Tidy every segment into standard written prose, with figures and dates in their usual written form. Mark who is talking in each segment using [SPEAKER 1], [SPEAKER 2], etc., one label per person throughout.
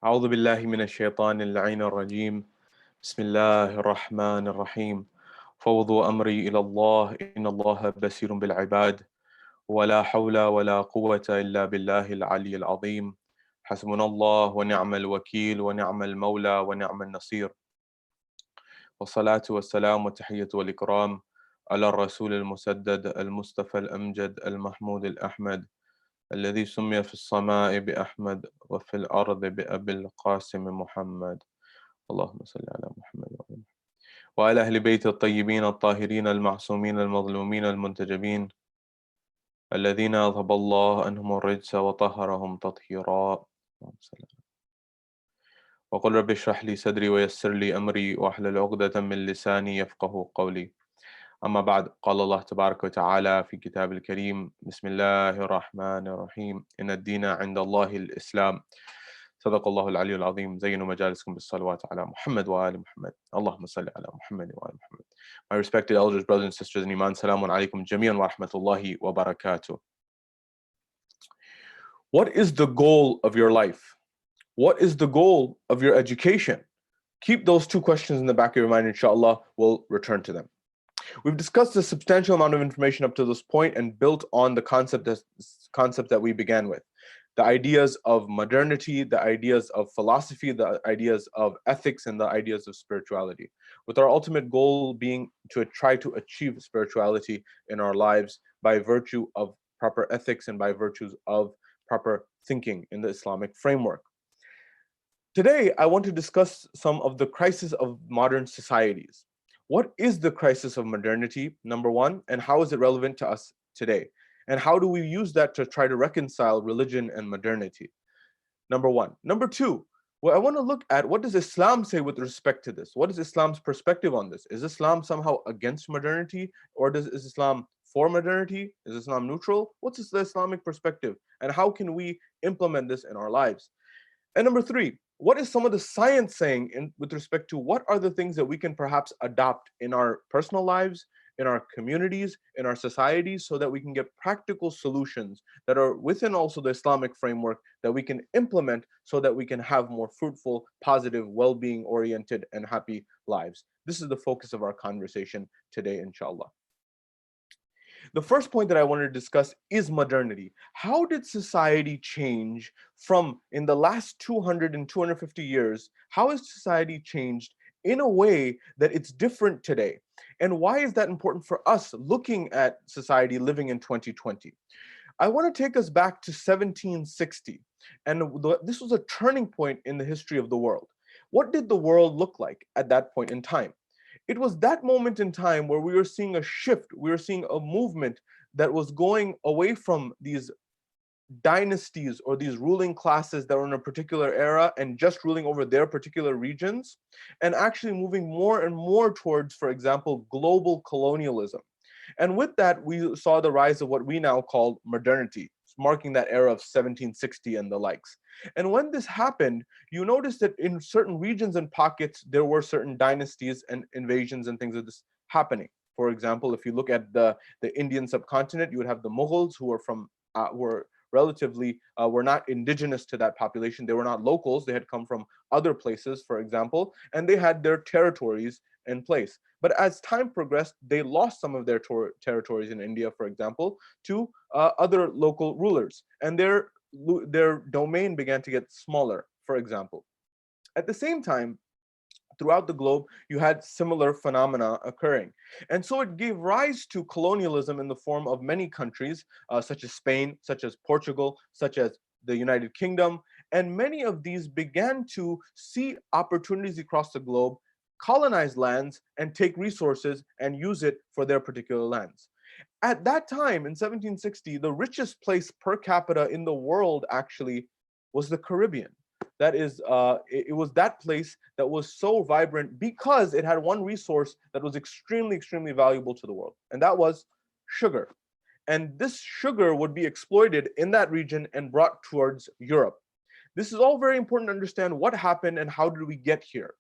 [SPEAKER 1] أعوذ بالله من الشيطان اللعين الرجيم بسم الله الرحمن الرحيم فوضوا أمري إلى الله إن الله بصير بالعباد ولا حول ولا قوة إلا بالله العلي العظيم حسبنا الله ونعم الوكيل ونعم المولى ونعم النصير والصلاة والسلام والتحية والإكرام على الرسول المسدد المصطفى الأمجد المحمود الأحمد الذي سمي في السماء بأحمد وفي الأرض بأبي القاسم محمد اللهم صل على محمد وعلى أهل بيت الطيبين الطاهرين المعصومين المظلومين المنتجبين الذين أذهب الله عنهم الرجس وطهرهم تطهيرا وقل رب اشرح لي صدري ويسر لي أمري واحلل عقدة من لساني يفقه قولي أما بعد قال الله تبارك وتعالى في كتاب الكريم بسم الله الرحمن الرحيم إن الدين عند الله الإسلام صدق الله العلي العظيم زينوا مجالسكم بالصلوات على محمد وآل محمد اللهم صل على محمد وآل محمد. My respected elders, brothers and sisters in Iman, Salamun alaikum jami'an wa rahmatullahi wa barakatuh. What is the goal of your life? What is the goal of your education? Keep those two questions in the back of your mind, inshallah. We'll return to them. We've discussed a substantial amount of information up to this point and built on the concept that we began with. The ideas of modernity, the ideas of philosophy, the ideas of ethics, and the ideas of spirituality, with our ultimate goal being to try to achieve spirituality in our lives by virtue of proper ethics and by virtues of proper thinking in the Islamic framework. Today, I want to discuss some of the crises of modern societies. What is the crisis of modernity, number one, and how is it relevant to us today? And how do we use that to try to reconcile religion and modernity? Number one. Number two, well, I want to look at what does Islam say with respect to this? What is Islam's perspective on this? Is Islam somehow against modernity, or is Islam for modernity? Is Islam neutral? What's the Islamic perspective? And how can we implement this in our lives? And number three, what is some of the science saying with respect to what are the things that we can perhaps adopt in our personal lives, in our communities, in our societies, so that we can get practical solutions that are within also the Islamic framework that we can implement so that we can have more fruitful, positive, well-being oriented, and happy lives. This is the focus of our conversation today, inshallah. The first point that I wanted to discuss is modernity. How did society change from in the last 200 and 250 years? How has society changed in a way that it's different today? And why is that important for us looking at society living in 2020? I want to take us back to 1760. And this was a turning point in the history of the world. What did the world look like at that point in time? It was that moment in time where we were seeing a shift, we were seeing a movement that was going away from these dynasties or these ruling classes that were in a particular era and just ruling over their particular regions, and actually moving more and more towards, for example, global colonialism. And with that, we saw the rise of what we now call modernity, marking that era of 1760 and the likes. And when this happened, you notice that in certain regions and pockets, there were certain dynasties and invasions and things of this happening. For example, if you look at the Indian subcontinent, you would have the Mughals, who were relatively were not indigenous to that population. They were not locals. They had come from other places, for example, and they had their territories in place. But as time progressed, they lost some of their territories in India, for example, to other local rulers, and their domain began to get smaller, for example. At the same time, throughout the globe, you had similar phenomena occurring. And so it gave rise to colonialism in the form of many countries, such as Spain, such as Portugal, such as the United Kingdom. And many of these began to see opportunities across the globe, colonize lands, and take resources and use it for their particular lands. At that time, in 1760, the richest place per capita in the world actually was the Caribbean. That is, it was that place that was so vibrant because it had one resource that was extremely, extremely valuable to the world, and that was sugar. And this sugar would be exploited in that region and brought towards Europe. This is all very important to understand what happened and how did we get here.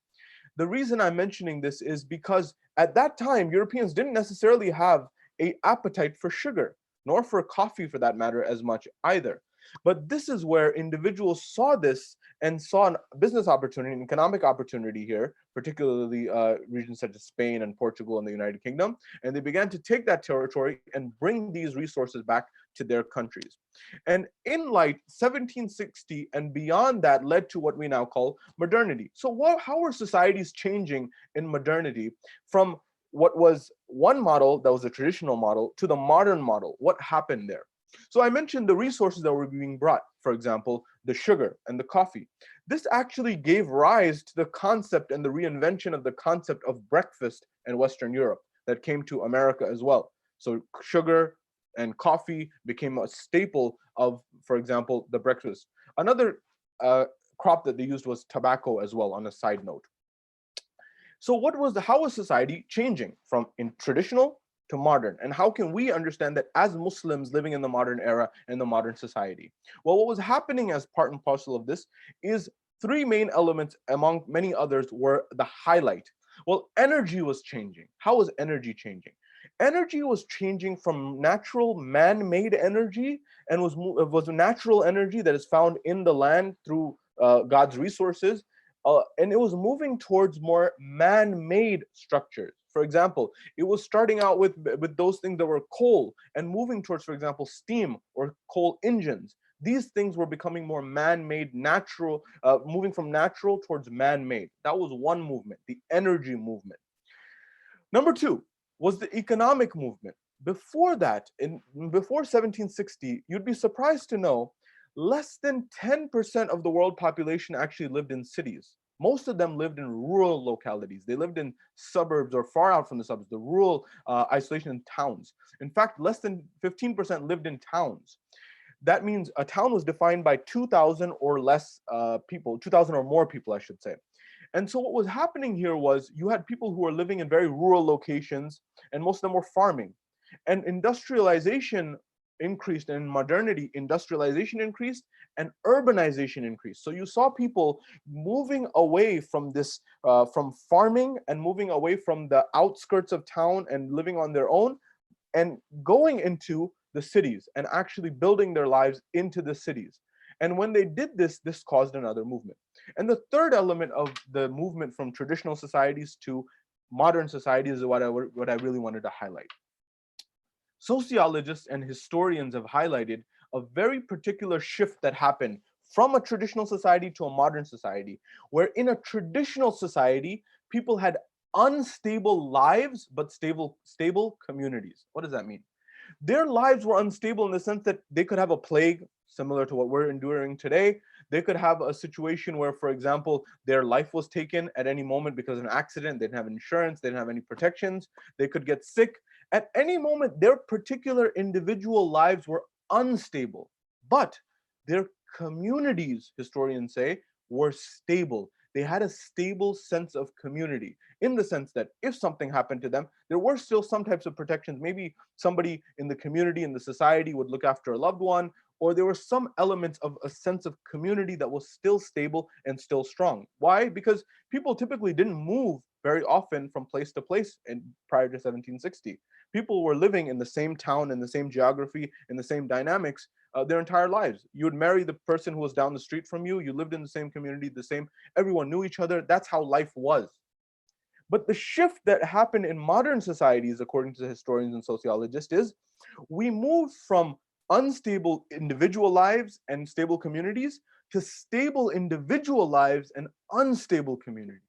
[SPEAKER 1] The reason I'm mentioning this is because at that time, Europeans didn't necessarily have an appetite for sugar, nor for coffee for that matter as much either. But this is where individuals saw this and saw a business opportunity, an economic opportunity here, particularly regions such as Spain and Portugal and the United Kingdom. And they began to take that territory and bring these resources back to their countries. And in light, 1760 and beyond that led to what we now call modernity. So how are societies changing in modernity from what was one model that was a traditional model to the modern model? What happened there? So I mentioned the resources that were being brought, for example, the sugar and the coffee. This actually gave rise to the concept and the reinvention of the concept of breakfast in Western Europe that came to America as well. So sugar and coffee became a staple of, for example, the breakfast. Another crop that they used was tobacco as well, on a side note. So how was society changing from in traditional to modern? And how can we understand that as Muslims living in the modern era and the modern society? Well, what was happening as part and parcel of this is three main elements, among many others, were the highlight. Well, energy was changing. How was energy changing? Energy was changing from natural man-made energy and was natural energy that is found in the land through God's resources. And it was moving towards more man-made structures. For example, it was starting out with those things that were coal and moving towards, for example, steam or coal engines. These things were becoming more man-made, natural, moving from natural towards man-made. That was one movement, the energy movement. Number two was the economic movement. Before that, before 1760, you'd be surprised to know less than 10% of the world population actually lived in cities. Most of them lived in rural localities. They lived in suburbs or far out from the suburbs, the rural isolation in towns. In fact, less than 15% lived in towns. That means a town was defined by 2,000 or less people, 2,000 or more people, I should say. And so what was happening here was you had people who were living in very rural locations, and most of them were farming. And industrialization increased, and in modernity, industrialization increased and urbanization increased. So you saw people moving away from this, from farming and moving away from the outskirts of town and living on their own and going into the cities and actually building their lives into the cities. And when they did this, this caused another movement. And the third element of the movement from traditional societies to modern societies is what I really wanted to highlight. Sociologists and historians have highlighted a very particular shift that happened from a traditional society to a modern society, where in a traditional society, people had unstable lives, but stable communities. What does that mean? Their lives were unstable in the sense that they could have a plague similar to what we're enduring today. They could have a situation where, for example, their life was taken at any moment because of an accident. They didn't have insurance. They didn't have any protections. They could get sick. At any moment, their particular individual lives were unstable. But their communities, historians say, were stable. They had a stable sense of community, in the sense that if something happened to them, there were still some types of protections. Maybe somebody in the community, in the society, would look after a loved one, or there were some elements of a sense of community that was still stable and still strong. Why? Because people typically didn't move very often from place to place prior to 1760. People were living in the same town, in the same geography, in the same dynamics their entire lives. You would marry the person who was down the street from you. You lived in the same community, everyone knew each other. That's how life was. But the shift that happened in modern societies, according to historians and sociologists, is we moved from unstable individual lives and stable communities to stable individual lives and unstable communities.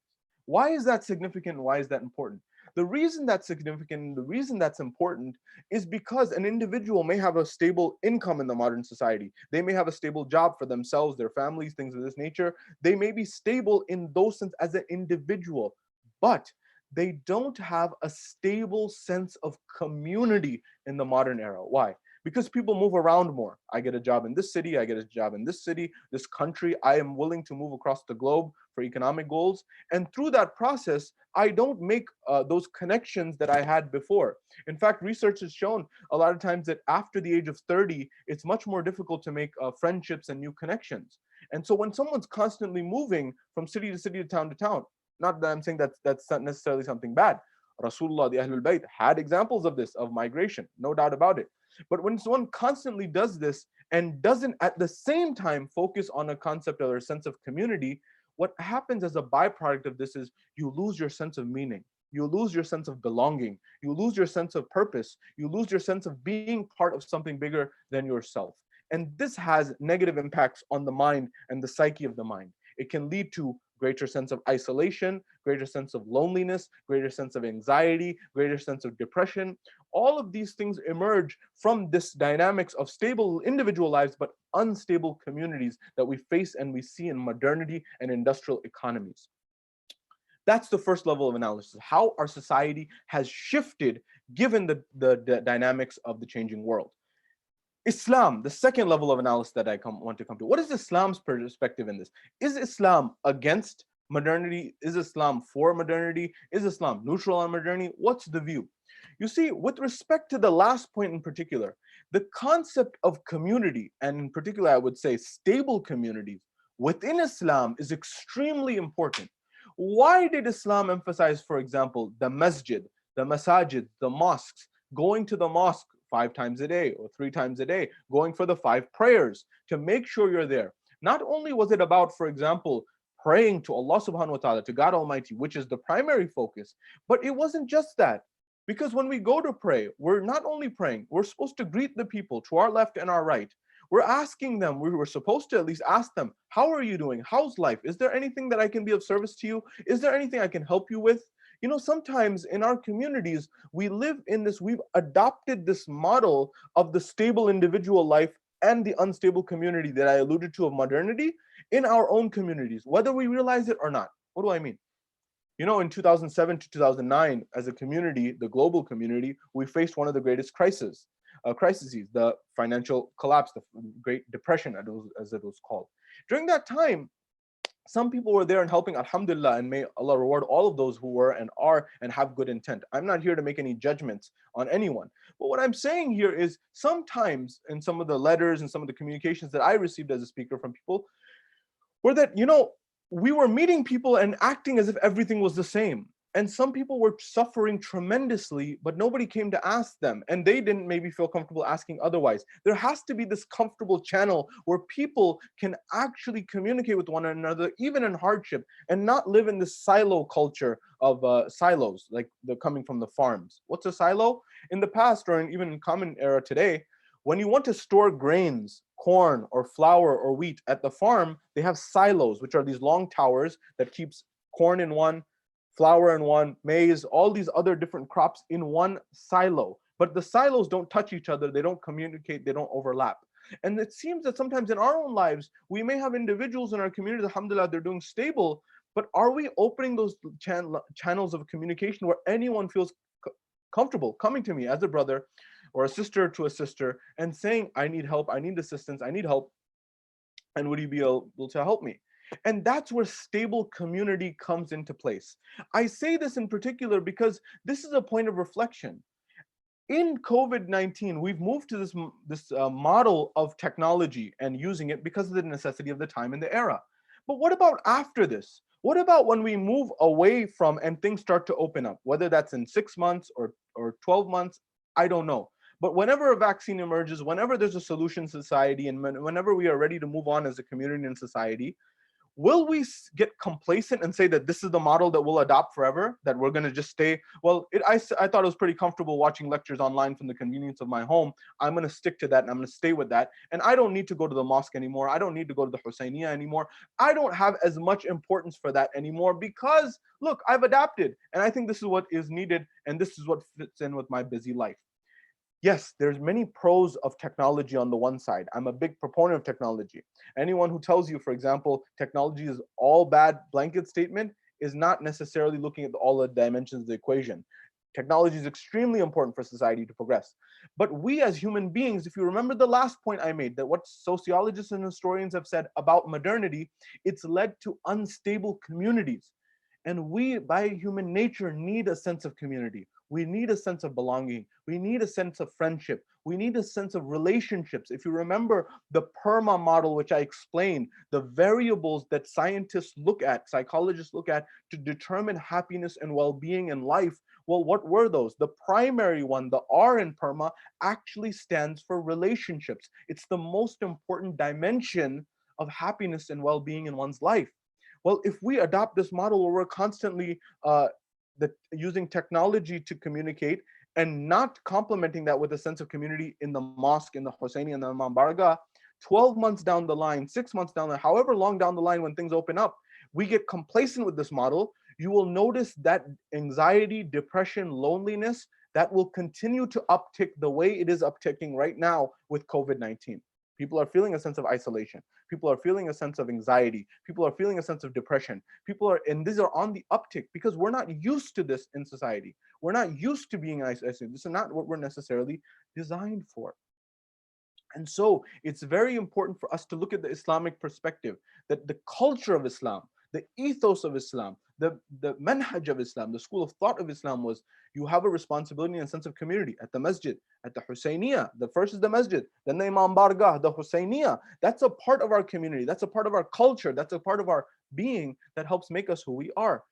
[SPEAKER 1] Why is that significant? Why is that important? The reason that's significant, the reason that's important is because an individual may have a stable income in the modern society. They may have a stable job for themselves, their families, things of this nature. They may be stable in those sense as an individual, but they don't have a stable sense of community in the modern era. Why? Because people move around more. I get a job in this city, I get a job in this city, this country. I am willing to move across the globe for economic goals. And through that process, I don't make those connections that I had before. In fact, research has shown a lot of times that after the age of 30, it's much more difficult to make friendships and new connections. And so when someone's constantly moving from city to city to town, not that I'm saying that's not necessarily something bad, Rasulullah, the Ahlul Bayt had examples of this, of migration, no doubt about it. But when someone constantly does this and doesn't at the same time focus on a concept or a sense of community, what happens as a byproduct of this is you lose your sense of meaning. You lose your sense of belonging. You lose your sense of purpose. You lose your sense of being part of something bigger than yourself. And this has negative impacts on the mind and the psyche of the mind. It can lead to greater sense of isolation, greater sense of loneliness, greater sense of anxiety, greater sense of depression. All of these things emerge from this dynamics of stable individual lives, but unstable communities that we face and we see in modernity and industrial economies. That's the first level of analysis, how our society has shifted given the dynamics of the changing world. Islam, the second level of analysis that I want to come to. What is Islam's perspective in this? Is Islam against modernity? Is Islam for modernity? Is Islam neutral on modernity? What's the view? You see, with respect to the last point in particular, the concept of community, and in particular, I would say stable communities within Islam is extremely important. Why did Islam emphasize, for example, the masjid, the masajid, the mosques, going to the mosque 5 times a day or 3 times a day, going for the 5 prayers to make sure you're there? Not only was it about, for example, praying to Allah subhanahu wa ta'ala, to God Almighty, which is the primary focus, but it wasn't just that. Because when we go to pray, we're not only praying, we're supposed to greet the people to our left and our right. We're asking them, we were supposed to at least ask them, how are you doing? How's life? Is there anything that I can be of service to you? Is there anything I can help you with? You know, sometimes in our communities, we live in this, we've adopted this model of the stable individual life and the unstable community that I alluded to of modernity in our own communities, whether we realize it or not. What do I mean? You know, in 2007 to 2009, as a community, the global community, we faced one of the greatest crises, the financial collapse, the Great Depression, as it was called. During that time, some people were there and helping, alhamdulillah, and may Allah reward all of those who were and are and have good intent. I'm not here to make any judgments on anyone. But what I'm saying here is sometimes in some of the letters and some of the communications that I received as a speaker from people were that, you know, we were meeting people and acting as if everything was the same. And some people were suffering tremendously, but nobody came to ask them. And they didn't maybe feel comfortable asking otherwise. There has to be this comfortable channel where people can actually communicate with one another, even in hardship, and not live in this silo culture of silos, like the coming from the farms. What's a silo? In the past, or even in common era today, when you want to store grains, corn or flour or wheat at the farm, they have silos, which are these long towers that keeps corn in one, flour in one, maize, all these other different crops in one silo. But the silos don't touch each other, they don't communicate, they don't overlap. And it seems that sometimes in our own lives, we may have individuals in our community, alhamdulillah, they're doing stable, but are we opening those channels of communication where anyone feels comfortable coming to me as a brother or a sister to a sister and saying, I need help, I need assistance, I need help, and would you be able to help me? And that's where stable community comes into place. I say this in particular because this is a point of reflection. In COVID-19, we've moved to this model of technology and using it because of the necessity of the time and the era. But what about after this? What about when we move away from and things start to open up, whether that's in 6 months or 12 months, I don't know. But whenever a vaccine emerges, whenever there's a solution society, and whenever we are ready to move on as a community and society, will we get complacent and say that this is the model that we'll adopt forever, that we're going to just stay? Well, I thought it was pretty comfortable watching lectures online from the convenience of my home. I'm going to stick to that and I'm going to stay with that. And I don't need to go to the mosque anymore. I don't need to go to the Husainiya anymore. I don't have as much importance for that anymore because, look, I've adapted. And I think this is what is needed. And this is what fits in with my busy life. Yes, there's many pros of technology on the one side. I'm a big proponent of technology. Anyone who tells you, for example, technology is all bad blanket statement is not necessarily looking at all the dimensions of the equation. Technology is extremely important for society to progress. But we as human beings, if you remember the last point I made, that what sociologists and historians have said about modernity, it's led to unstable communities. And we, by human nature, need a sense of community. We need a sense of belonging. We need a sense of friendship. We need a sense of relationships. If you remember the PERMA model, which I explained, the variables that scientists look at, psychologists look at to determine happiness and well-being in life, Well, what were those? The primary one, the R in PERMA, actually stands for relationships. It's the most important dimension of happiness and well-being in one's life. Well, if we adopt this model where we're constantly using technology to communicate and not complementing that with a sense of community in the mosque, in the Husseini and the Imam Barga, 12 months down the line, 6 months down the line, however long down the line when things open up, we get complacent with this model, you will notice that anxiety, depression, loneliness, that will continue to uptick the way it is upticking right now with COVID-19. People are feeling a sense of isolation. People are feeling a sense of anxiety. People are feeling a sense of depression. And these are on the uptick because we're not used to this in society. We're not used to being isolated. This is not what we're necessarily designed for. And so it's very important for us to look at the Islamic perspective, that the culture of Islam, the ethos of Islam, the manhaj of Islam, the school of thought of Islam was you have a responsibility and a sense of community at the masjid, at the Husayniyah. The first is the masjid, then the Imam Bargah, the Husayniyah. That's a part of our community. That's a part of our culture. That's a part of our being that helps make us who we are.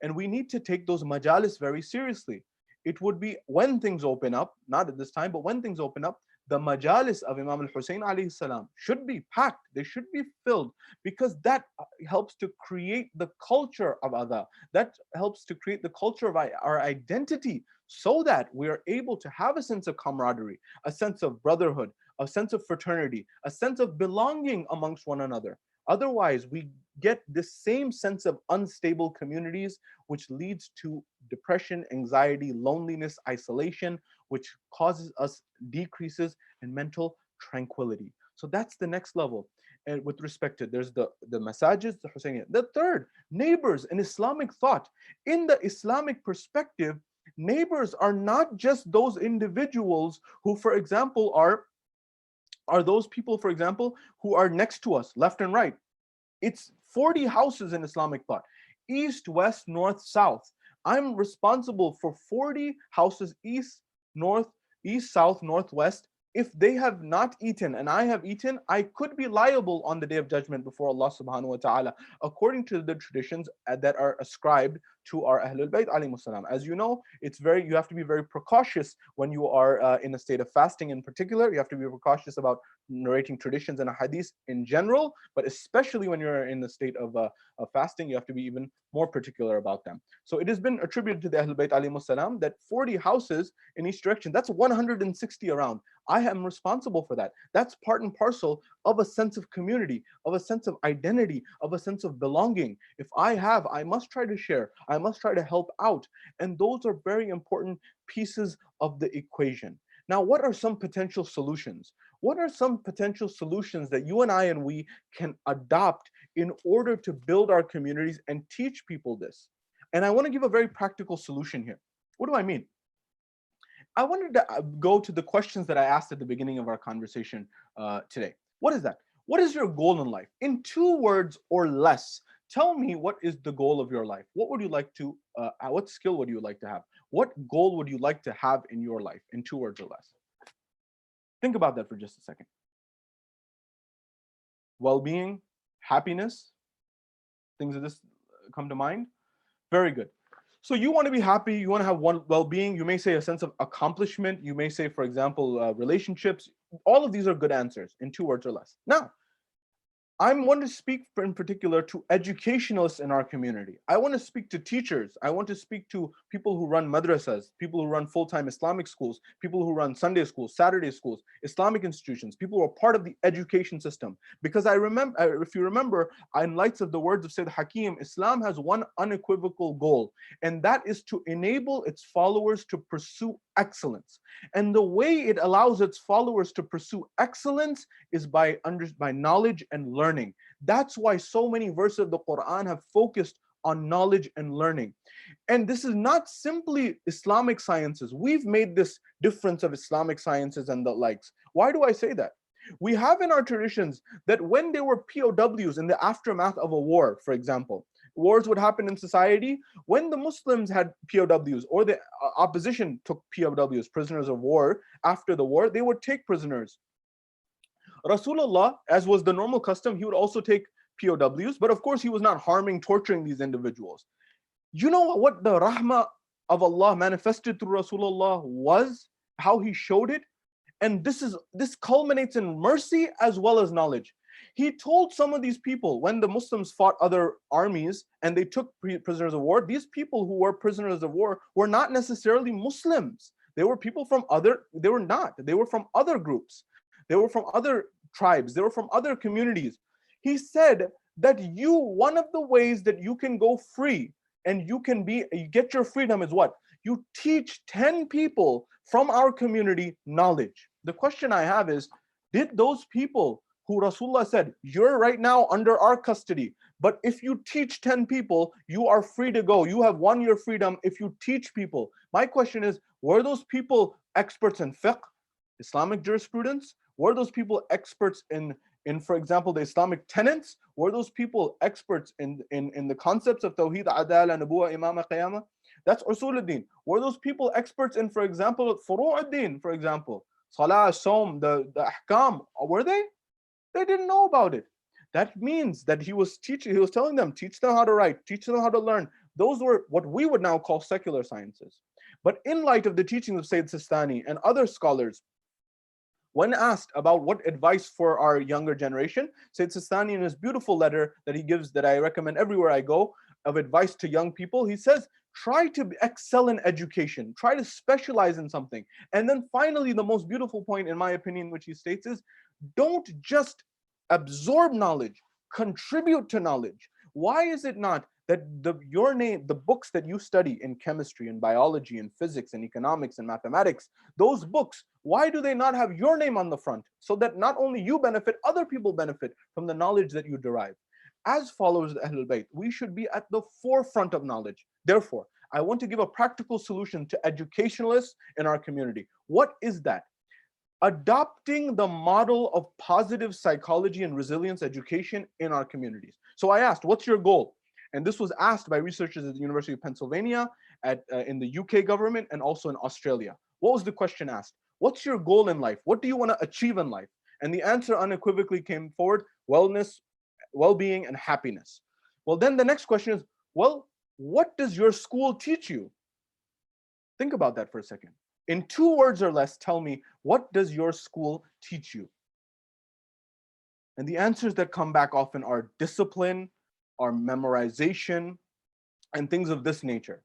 [SPEAKER 1] And we need to take those majalis very seriously. It would be when things open up, not at this time, but when things open up, the majalis of Imam al-Hussein alayhi salam should be packed. They should be filled because that helps to create the culture of adha. That helps to create the culture of our identity so that we are able to have a sense of camaraderie, a sense of brotherhood, a sense of fraternity, a sense of belonging amongst one another. Otherwise, we get this same sense of unstable communities, which leads to depression, anxiety, loneliness, isolation, which causes us decreases in mental tranquility. So that's the next level. And with respect to, there's the masajids, the Husayniyah. The third, neighbors in Islamic thought. In the Islamic perspective, neighbors are not just those individuals who, for example, are those people, for example, who are next to us, left and right. It's 40 houses in Islamic thought, east, west, north, south. I'm responsible for 40 houses, east, south, northwest. If they have not eaten and I have eaten, I could be liable on the day of judgment before Allah subhanahu wa ta'ala, according to the traditions that are ascribed to our Ahlul Bayt alayhimus salam. As you know, you have to be very precautious when you are in a state of fasting in particular. You have to be precautious about narrating traditions and hadith in general, but especially when you're in the state of fasting, you have to be even more particular about them. So it has been attributed to the Ahlul Bayt alayhimus salam that 40 houses in each direction, that's 160 around. I am responsible for that. That's part and parcel of a sense of community, of a sense of identity, of a sense of belonging. If I must try to share. I must try to help out. And those are very important pieces of the equation. Now, what are some potential solutions? What are some potential solutions that you and I and we can adopt in order to build our communities and teach people this? And I want to give a very practical solution here. What do I mean? I wanted to go to the questions that I asked at the beginning of our conversation today. What is that? What is your goal in life? In 2 words or less, tell me what is the goal of your life? What would you like to, what skill would you like to have? What goal would you like to have in your life in 2 words or less? Think about that for just a second. Well-being, happiness, things of this come to mind? Very good. So you want to be happy, you want to have well-being, you may say a sense of accomplishment, you may say, for example, relationships. All of these are good answers in 2 words or less. Now, I want to speak in particular to educationalists in our community. I want to speak to teachers. I want to speak to people who run madrasas, people who run full-time Islamic schools, people who run Sunday schools, Saturday schools, Islamic institutions, people who are part of the education system. Because I remember, if you remember, in light of the words of Sayyid Hakim, Islam has one unequivocal goal, and that is to enable its followers to pursue excellence. And the way it allows its followers to pursue excellence is by knowledge and learning. That's why so many verses of the Quran have focused on knowledge and learning. And this is not simply Islamic sciences. We've made this difference of Islamic sciences and the likes. Why do I say that? We have in our traditions that when there were POWs in the aftermath of a war, for example, wars would happen in society. When the Muslims had POWs or the opposition took POWs, prisoners of war, after the war, they would take prisoners. Rasulullah, as was the normal custom, he would also take POWs, but of course he was not harming, torturing these individuals. You know what the rahmah of Allah manifested through Rasulullah was, how he showed it. And this culminates in mercy as well as knowledge. He told some of these people, when the Muslims fought other armies and they took prisoners of war, these people who were prisoners of war were not necessarily Muslims. They were people from other, they were not. They were from other groups. They were from other tribes. They were from other communities. He said that one of the ways that you can go free and you get your freedom is what? You teach 10 people from our community knowledge. The question I have is, did those people who Rasulullah said, you're right now under our custody, but if you teach 10 people, you are free to go. You have won your freedom if you teach people. My question is, were those people experts in fiqh, Islamic jurisprudence? Were those people experts in, for example, the Islamic tenets? Were those people experts in the concepts of Tawheed, Adala, Nabuwa, Imama, Qiyamah? That's Usul ad-Din. Were those people experts in, for example, Furu' ad-Din, for example, Salah, Sawm, the Ahkam? Were they? They didn't know about it. That means that he was telling them, teach them how to write, teach them how to learn. Those were what we would now call secular sciences. But in light of the teachings of Sayyid Sistani and other scholars, when asked about what advice for our younger generation, Sayyid Sistani, in his beautiful letter that he gives, that I recommend everywhere I go, of advice to young people, he says, try to excel in education, try to specialize in something. And then finally, the most beautiful point, in my opinion, which he states is, don't just absorb knowledge, contribute to knowledge. Why is it not that the books that you study in chemistry and biology and physics and economics and mathematics, those books, why do they not have your name on the front, so that not only you benefit, other people benefit from the knowledge that you derive? As followers of Ahlul Bayt, we should be at the forefront of knowledge. Therefore, I want to give a practical solution to educationalists in our community. What is that? Adopting the model of positive psychology and resilience education in our communities. So I asked, what's your goal? And this was asked by researchers at the University of Pennsylvania, in the UK government, and also in Australia. What was the question asked? What's your goal in life? What do you want to achieve in life? And the answer unequivocally came forward: wellness, well-being, and happiness. Well, then the next question is, well, what does your school teach you? Think about that for a second. In 2 words or less, tell me, what does your school teach you? And the answers that come back often are discipline, are memorization, and things of this nature.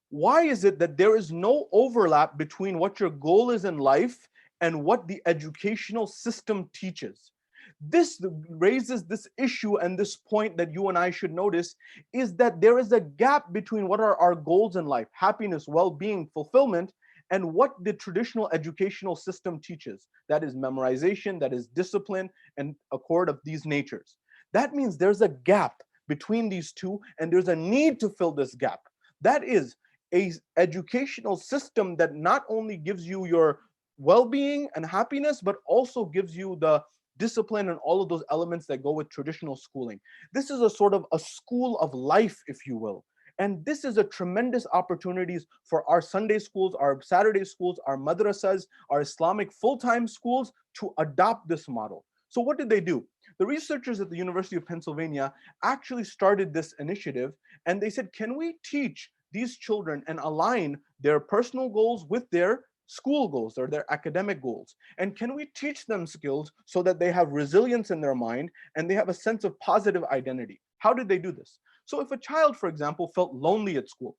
[SPEAKER 1] Why is it that there is no overlap between what your goal is in life and what the educational system teaches? This raises this issue, and this point that you and I should notice is that there is a gap between what are our goals in life, happiness, well-being, fulfillment, and what the traditional educational system teaches. That is memorization, that is discipline, and accord of these natures. That means there's a gap between these two, and there's a need to fill this gap. That is a educational system that not only gives you your well-being and happiness, but also gives you the discipline and all of those elements that go with traditional schooling. This is a sort of a school of life, if you will. And this is a tremendous opportunities for our Sunday schools, our Saturday schools, our madrasas, our Islamic full-time schools to adopt this model. So what did they do? The researchers at the University of Pennsylvania actually started this initiative, and they said, can we teach these children and align their personal goals with their school goals or their academic goals? And can we teach them skills so that they have resilience in their mind and they have a sense of positive identity? How did they do this? So if a child, for example, felt lonely at school,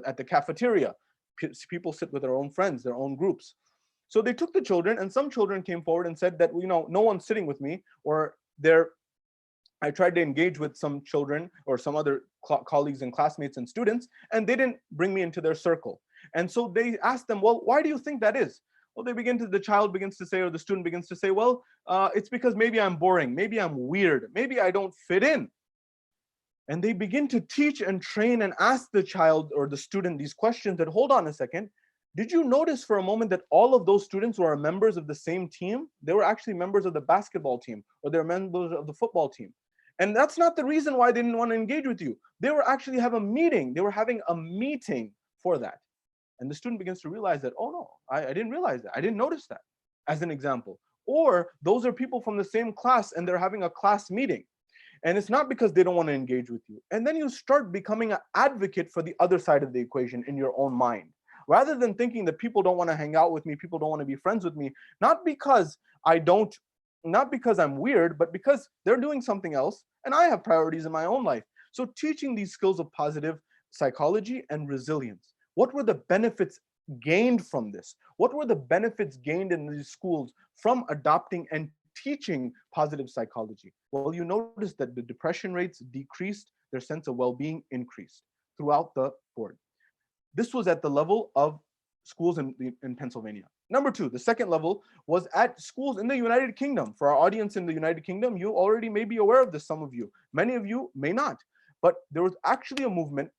[SPEAKER 1] at the cafeteria, people sit with their own friends, their own groups. So they took the children, and some children came forward and said that, no one's sitting with me, or I tried to engage with some children or some other colleagues and classmates and students, and they didn't bring me into their circle. And so they asked them, well, why do you think that is? Well, the child begins to say, or the student begins to say, well, it's because maybe I'm boring, maybe I'm weird, maybe I don't fit in. And they begin to teach and train and ask the child or the student these questions that, hold on a second, did you notice for a moment that all of those students were members of the same team? They were actually members of the basketball team, or they're members of the football team. And that's not the reason why they didn't want to engage with you. They were actually have a meeting. They were having a meeting for that. And the student begins to realize that, oh no, I didn't realize that. I didn't notice that, as an example. Or those are people from the same class and they're having a class meeting. And it's not because they don't want to engage with you. And then you start becoming an advocate for the other side of the equation in your own mind. Rather than thinking that people don't want to hang out with me, people don't want to be friends with me, not because I don't, not because I'm weird, but because they're doing something else and I have priorities in my own life. So teaching these skills of positive psychology and resilience. What were the benefits gained from this? What were the benefits gained in these schools from adopting and teaching positive psychology? Well, you notice that the depression rates decreased, their sense of well-being increased throughout the board. This was at the level of schools in Pennsylvania. Number two, the second level was at schools in the United Kingdom. For our audience in the United Kingdom, you already may be aware of this, some of you. Many of you may not. But there was actually a movement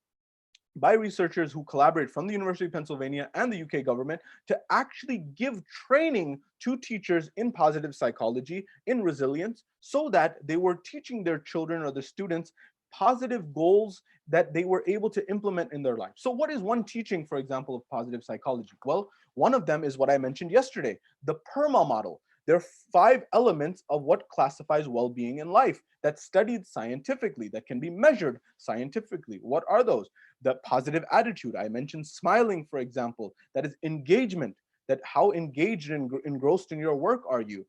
[SPEAKER 1] by researchers who collaborate from the University of Pennsylvania and the UK government to actually give training to teachers in positive psychology, in resilience, so that they were teaching their children or the students positive goals that they were able to implement in their life. So what is one teaching, for example, of positive psychology? Well, one of them is what I mentioned yesterday, the PERMA model. There are 5 elements of what classifies well-being in life that's studied scientifically, that can be measured scientifically. What are those? The positive attitude. I mentioned smiling, for example. That is engagement, that how engaged and engrossed in your work are you?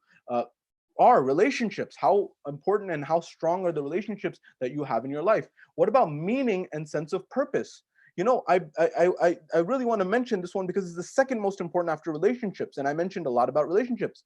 [SPEAKER 1] Are relationships, how important and how strong are the relationships that you have in your life? What about meaning and sense of purpose? You know, I really want to mention this one because it's the second most important after relationships, and I mentioned a lot about relationships.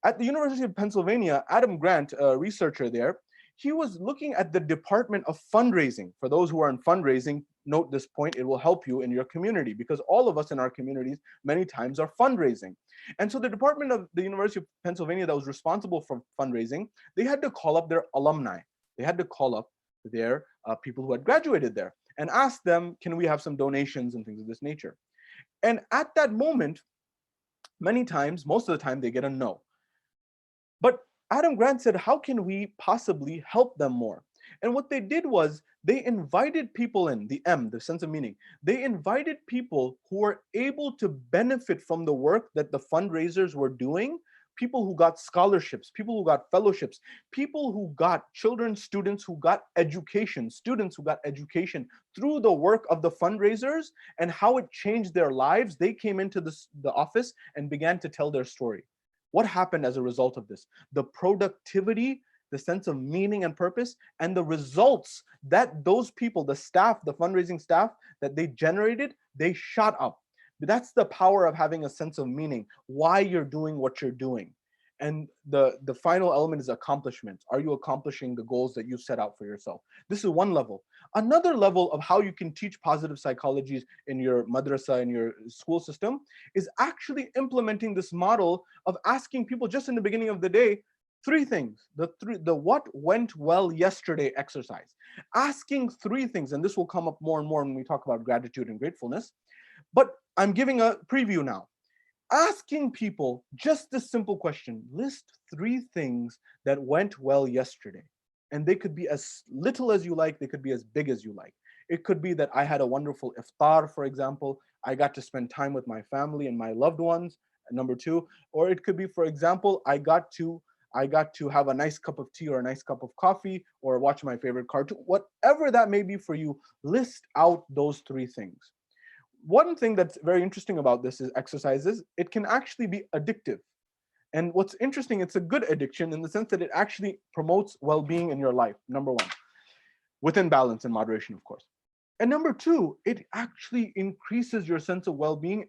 [SPEAKER 1] At the University of Pennsylvania, Adam Grant, a researcher there, he was looking at the Department of Fundraising. For those who are in fundraising, note this point, it will help you in your community because all of us in our communities many times are fundraising. And so the department of the University of Pennsylvania that was responsible for fundraising, they had to call up their alumni. They had to call up their people who had graduated there and ask them, can we have some donations and things of this nature? And at that moment, many times, most of the time, they get a no. But Adam Grant said, how can we possibly help them more? And what they did was they invited people in, the M, the sense of meaning. They invited people who were able to benefit from the work that the fundraisers were doing, people who got scholarships, people who got fellowships, people who got children, students who got education, students who got education through the work of the fundraisers and how it changed their lives. They came into the office and began to tell their story. What happened as a result of this? The productivity, the sense of meaning and purpose, and the results that those people, the staff, the fundraising staff that they generated, they shot up. But that's the power of having a sense of meaning, why you're doing what you're doing. And the final element is accomplishment. Are you accomplishing the goals that you set out for yourself? This is one level. Another level of how you can teach positive psychology in your madrasa, in your school system, is actually implementing this model of asking people just in the beginning of the day, 3 things, the what went well yesterday exercise. Asking 3 things, and this will come up more and more when we talk about gratitude and gratefulness. But I'm giving a preview now. Asking people just this simple question, list 3 things that went well yesterday. And they could be as little as you like, they could be as big as you like. It could be that I had a wonderful iftar, for example. I got to spend time with my family and my loved ones, number 2. Or it could be, for example, I got to have a nice cup of tea or a nice cup of coffee or watch my favorite cartoon. Whatever that may be for you, list out those 3 things. One thing that's very interesting about this is exercises. It can actually be addictive. And what's interesting, it's a good addiction in the sense that it actually promotes well-being in your life, number 1, within balance and moderation, of course. And number 2, it actually increases your sense of well-being,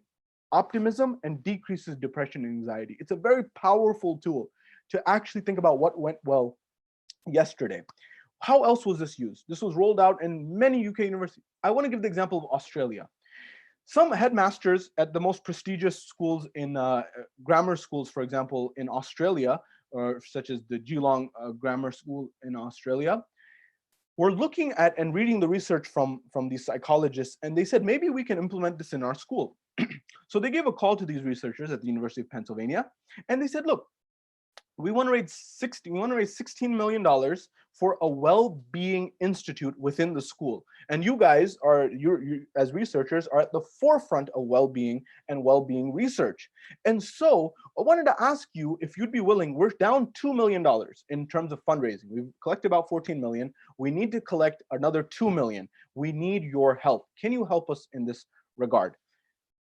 [SPEAKER 1] optimism, and decreases depression and anxiety. It's a very powerful tool to actually think about what went well yesterday. How else was this used? This was rolled out in many UK universities. I want to give the example of Australia. Some headmasters at the most prestigious schools in grammar schools, for example, in Australia, or such as the Geelong Grammar School in Australia, were looking at and reading the research from these psychologists, and they said, maybe we can implement this in our school. So they gave a call to these researchers at the University of Pennsylvania, and they said, look, we want to raise $16 million for a well-being institute within the school. And you guys are, you as researchers are at the forefront of well-being and well-being research. And so I wanted to ask you if you'd be willing. We're down $2 million in terms of fundraising. We've collected about 14 million. We need to collect another 2 million. We need your help. Can you help us in this regard?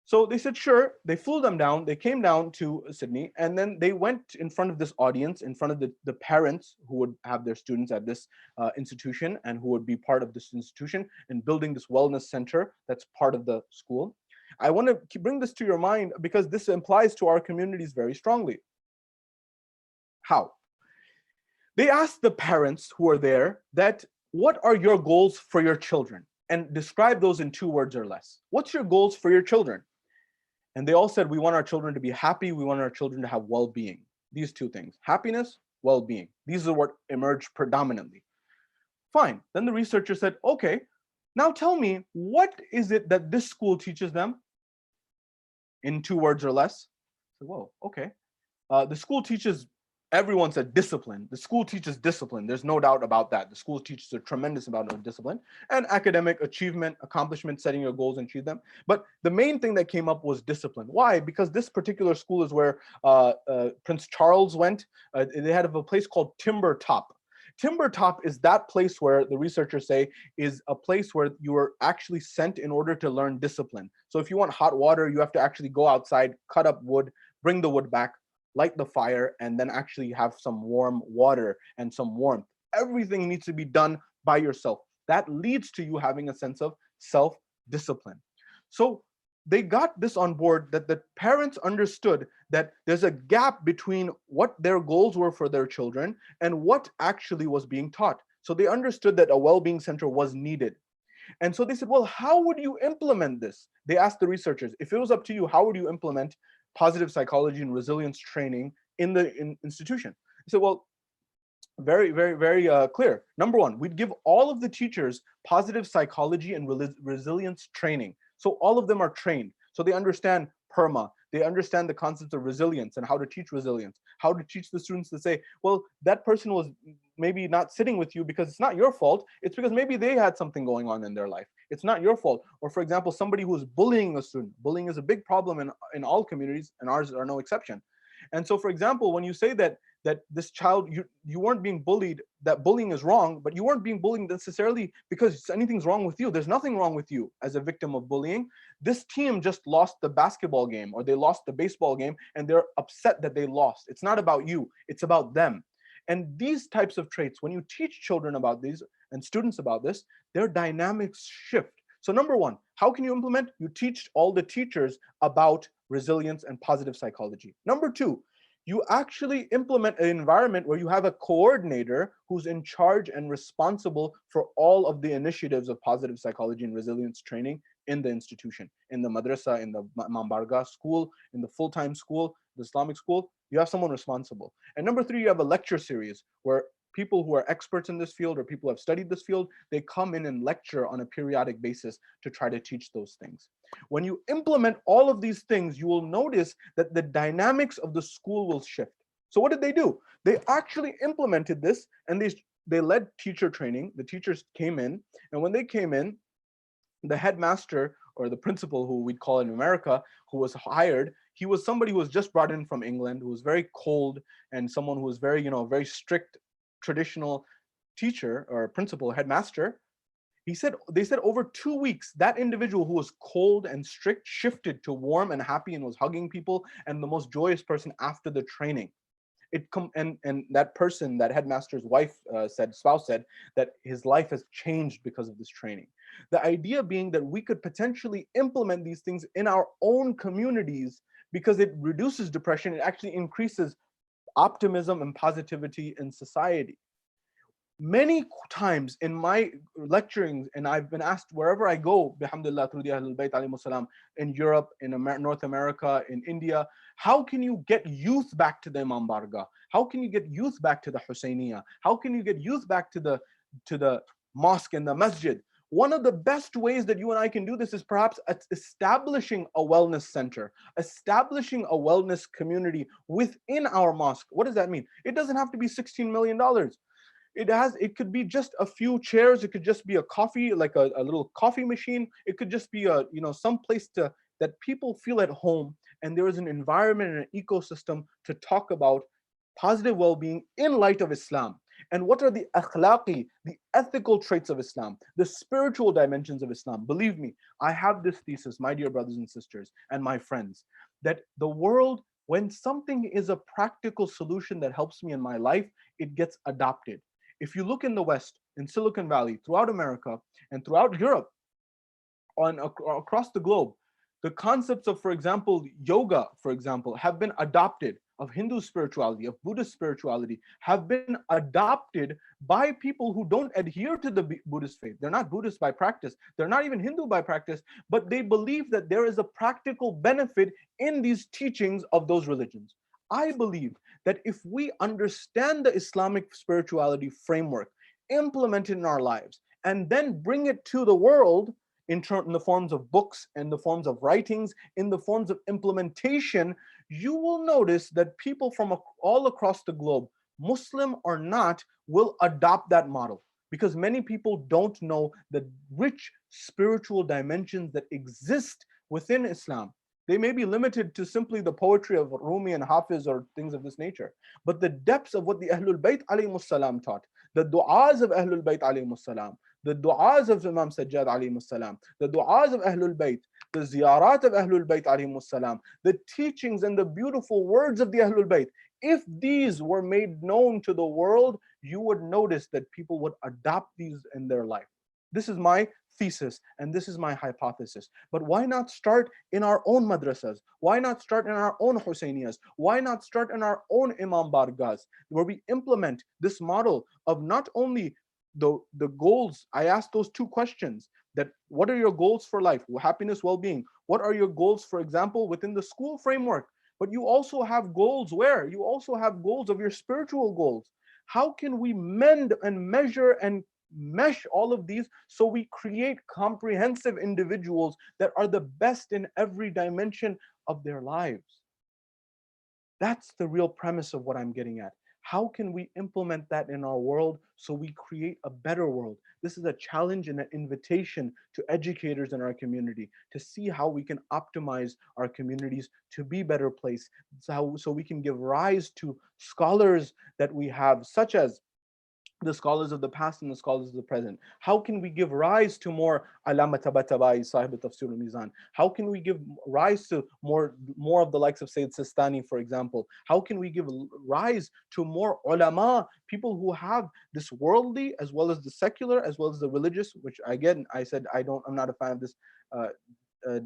[SPEAKER 1] So they said, sure. They flew them down. They came down to Sydney, and then they went in front of this audience, in front of the parents who would have their students at this institution and who would be part of this institution and building this wellness center that's part of the school. I want to bring this to your mind because this applies to our communities very strongly. How? They asked the parents who are there that, what are your goals for your children? And describe those in 2 words or less. What's your goals for your children? And they all said, we want our children to be happy. We want our children to have well-being. These 2 things, happiness, well-being. These are what emerged predominantly. Fine. Then the researcher said, okay, now tell me, what is it that this school teaches them in 2 words or less? I said, whoa, okay. The school teaches, everyone said discipline. The school teaches discipline. There's no doubt about that. The school teaches a tremendous amount of discipline and academic achievement, accomplishment, setting your goals and achieve them. But the main thing that came up was discipline. Why? Because this particular school is where Prince Charles went. They had a place called Timber Top. Timber Top is that place where the researchers say is a place where you are actually sent in order to learn discipline. So if you want hot water, you have to actually go outside, cut up wood, bring the wood back, light the fire, and then actually have some warm water and some warmth. Everything needs to be done by yourself. That leads to you having a sense of self-discipline. So they got this on board, that the parents understood that there's a gap between what their goals were for their children and what actually was being taught. So they understood that a well-being center was needed. And so they said, well, how would you implement this? They asked the researchers, if it was up to you, how would you implement positive psychology and resilience training in the institution? He said, well, very, very, very clear. Number one, we'd give all of the teachers positive psychology and resilience training. So all of them are trained. So they understand PERMA. They understand the concepts of resilience and how to teach resilience, how to teach the students to say, well, that person was maybe not sitting with you because it's not your fault. It's because maybe they had something going on in their life. It's not your fault. Or for example, somebody who is bullying a student. Bullying is a big problem in all communities, and ours are no exception. And so, for example, when you say that this child, you weren't being bullied, that bullying is wrong, but you weren't being bullied necessarily because anything's wrong with you. There's nothing wrong with you as a victim of bullying. This team just lost the basketball game or they lost the baseball game and they're upset that they lost. It's not about you, it's about them. And these types of traits, when you teach children about these and students about this, their dynamics shift. So number one, how can you implement? You teach all the teachers about resilience and positive psychology. Number two, you actually implement an environment where you have a coordinator who's in charge and responsible for all of the initiatives of positive psychology and resilience training in the institution, in the madrasa, in the Mambarga school, in the full-time school, the Islamic school. You have someone responsible. And number three, you have a lecture series where people who are experts in this field or people who have studied this field, they come in and lecture on a periodic basis to try to teach those things. When you implement all of these things, you will notice that the dynamics of the school will shift. So what did they do? They actually implemented this and they led teacher training. The teachers came in, and when they came in, the headmaster or the principal, who we'd call in America, who was hired, he was somebody who was just brought in from England, who was very cold and someone who was very, very strict, traditional teacher or principal, headmaster. They said over 2 weeks, that individual who was cold and strict shifted to warm and happy and was hugging people and the most joyous person after the training. And that person, that headmaster's spouse said that his life has changed because of this training. The idea being that we could potentially implement these things in our own communities because it reduces depression. It actually increases optimism and positivity in society. Many times in my lecturing, and I've been asked wherever I go, bihamdillah, through the Ahlul Bayt alayhimus salam, in Europe, in North America, in India, how can you get youth back to the Imam Barga? How can you get youth back to the Husseiniya? How can you get youth back to the mosque and the masjid? One of the best ways that you and I can do this is perhaps establishing a wellness center, establishing a wellness community within our mosque. What does that mean? It doesn't have to be $16 million. It could be just a few chairs. It could just be a coffee, like a little coffee machine. It could just be some place that people feel at home, and there is an environment and an ecosystem to talk about positive well-being in light of Islam. And what are the akhlaqi, the ethical traits of Islam, the spiritual dimensions of Islam? Believe me, I have this thesis, my dear brothers and sisters and my friends, that the world, when something is a practical solution that helps me in my life, it gets adopted. If you look in the West, in Silicon Valley, throughout America, and throughout Europe, across the globe, the concepts of, for example, yoga, for example, have been adopted, of Hindu spirituality, of Buddhist spirituality, have been adopted by people who don't adhere to the Buddhist faith. They're not Buddhist by practice. They're not even Hindu by practice, but they believe that there is a practical benefit in these teachings of those religions. I believe that if we understand the Islamic spirituality framework, implement it in our lives, and then bring it to the world in the forms of books, in the forms of writings, in the forms of implementation, you will notice that people from all across the globe, Muslim or not, will adopt that model, because many people don't know the rich spiritual dimensions that exist within Islam. They may be limited to simply the poetry of Rumi and Hafiz or things of this nature, but the depths of what the Ahlul Bayt alayhimus salam taught, the du'as of Ahlul Bayt alayhimus salam, the du'as of Imam Sajjad alayhimus salam, the du'as of Ahlul Bayt, the Ziyarat of Ahlul Bayt alayhimus salam, the teachings and the beautiful words of the Ahlul Bayt. If these were made known to the world, you would notice that people would adopt these in their life. This is my thesis and this is my hypothesis. But why not start in our own madrasas? Why not start in our own Husainiyas? Why not start in our own Imam Bargahs, where we implement this model of not only the goals? I asked those two questions, that what are your goals for life, happiness, well-being? What are your goals, for example, within the school framework? But you also have goals where? You also have goals of your spiritual goals. How can we mend and measure and mesh all of these so we create comprehensive individuals that are the best in every dimension of their lives? That's the real premise of what I'm getting at. How can we implement that in our world so we create a better world? This is a challenge and an invitation to educators in our community to see how we can optimize our communities to be better place, so we can give rise to scholars that we have, such as the scholars of the past and the scholars of the present. How can we give rise to more Allama Tabatabai, Sahib Tafsir al-Mizan? How can we give rise to more of the likes of Sayyid Sistani, for example? How can we give rise to more ulama, people who have this worldly as well as the secular as well as the religious, which again, I said I'm not a fan of this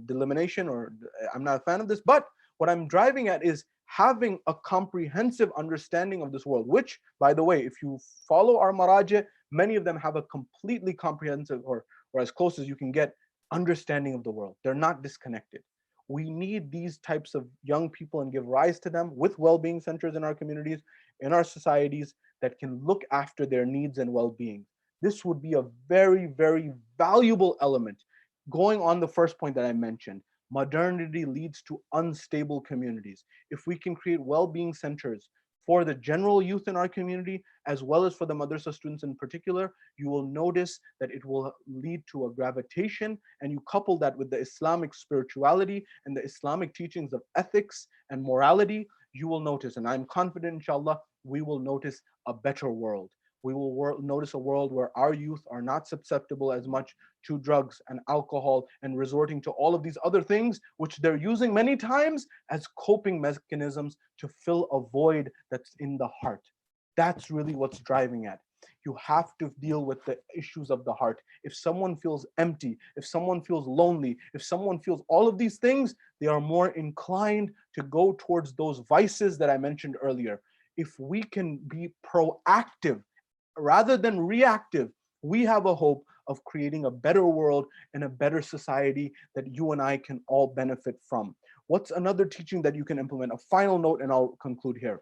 [SPEAKER 1] delimitation, or I'm not a fan of this, but what I'm driving at is having a comprehensive understanding of this world, which, by the way, if you follow our maraji, many of them have a completely comprehensive, or as close as you can get, understanding of the world. They're not disconnected. We need these types of young people and give rise to them with well-being centers in our communities, in our societies, that can look after their needs and well-being. This would be a very, very valuable element. Going on the first point that I mentioned, modernity leads to unstable communities. If we can create well-being centers for the general youth in our community, as well as for the madrasa students in particular, you will notice that it will lead to a gravitation, and you couple that with the Islamic spirituality and the Islamic teachings of ethics and morality, you will notice, and I'm confident, inshallah, we will notice a better world. We will notice a world where our youth are not susceptible as much to drugs and alcohol and resorting to all of these other things, which they're using many times as coping mechanisms to fill a void that's in the heart. That's really what's driving at. You have to deal with the issues of the heart. If someone feels empty, if someone feels lonely, if someone feels all of these things, they are more inclined to go towards those vices that I mentioned earlier. If we can be proactive rather than reactive, we have a hope of creating a better world and a better society that you and I can all benefit from. What's another teaching that you can implement? A final note, and I'll conclude here.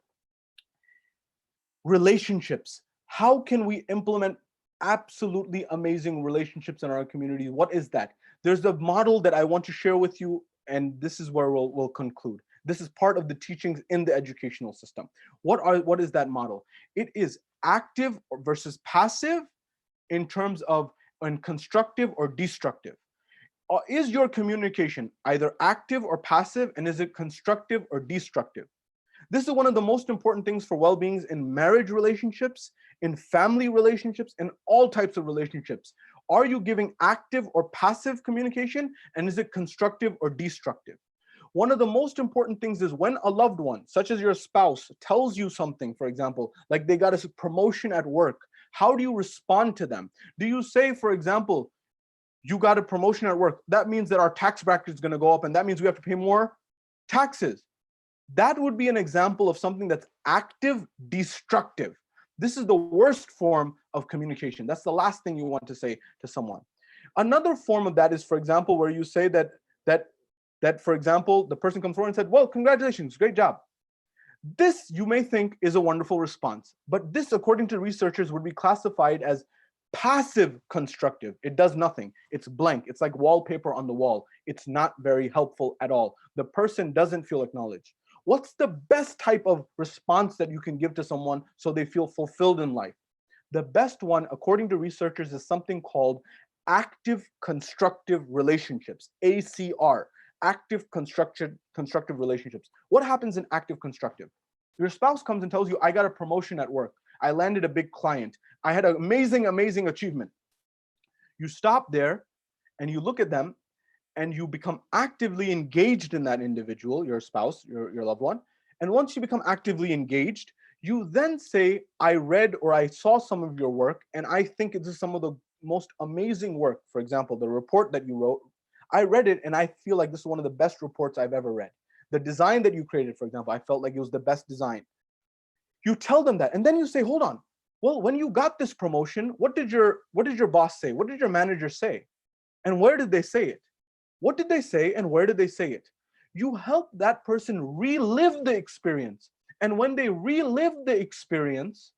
[SPEAKER 1] Relationships. How can we implement absolutely amazing relationships in our community. What is that? There's the model that I want to share with you, and this is where we'll conclude. This is part of the teachings in the educational system. What is that model? It is active versus passive in terms of constructive or destructive. Is your communication either active or passive, and is it constructive or destructive? This is one of the most important things for well-being in marriage relationships, in family relationships, in all types of relationships. Are you giving active or passive communication, and is it constructive or destructive? One of the most important things is when a loved one, such as your spouse, tells you something, for example, like they got a promotion at work, how do you respond to them? Do you say, for example, you got a promotion at work, that means that our tax bracket is going to go up and that means we have to pay more taxes? That would be an example of something that's active, destructive. This is the worst form of communication. That's the last thing you want to say to someone. Another form of that is, for example, where you say that for example, the person comes forward and said, well, congratulations, great job. This, you may think, is a wonderful response, but this, according to researchers, would be classified as passive constructive. It does nothing. It's blank. It's like wallpaper on the wall. It's not very helpful at all. The person doesn't feel acknowledged. What's the best type of response that you can give to someone so they feel fulfilled in life? The best one, according to researchers, is something called active constructive relationships, ACR, active constructive relationships. What happens in active constructive? Your spouse comes and tells you, I got a promotion at work. I landed a big client. I had an amazing, amazing achievement. You stop there and you look at them and you become actively engaged in that individual, your spouse, your loved one. And once you become actively engaged, you then say, I read or I saw some of your work, and I think this is some of the most amazing work. For example, the report that you wrote, I read it and I feel like this is one of the best reports I've ever read. The design that you created, for example, I felt like it was the best design. You tell them that, and then you say, hold on. Well, when you got this promotion, what did your boss say? What did your manager say? And where did they say it? What did they say and where did they say it? You help that person relive the experience. And when they relive the experience,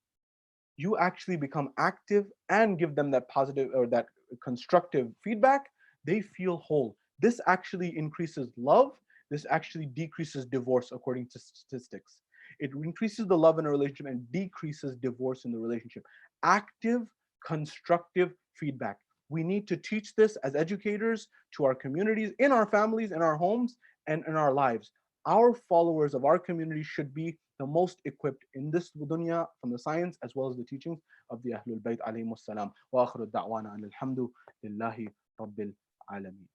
[SPEAKER 1] you actually become active and give them that positive or that constructive feedback. They feel whole. This actually increases love. This actually decreases divorce, according to statistics. It increases the love in a relationship and decreases divorce in the relationship. Active, constructive feedback. We need to teach this as educators to our communities, in our families, in our homes, and in our lives. Our followers of our community should be the most equipped in this dunya from the science as well as the teachings of the Ahlul Bayt alayhimus salam. Wa akhiru da'wana alhamdulillahi rabbil alamin.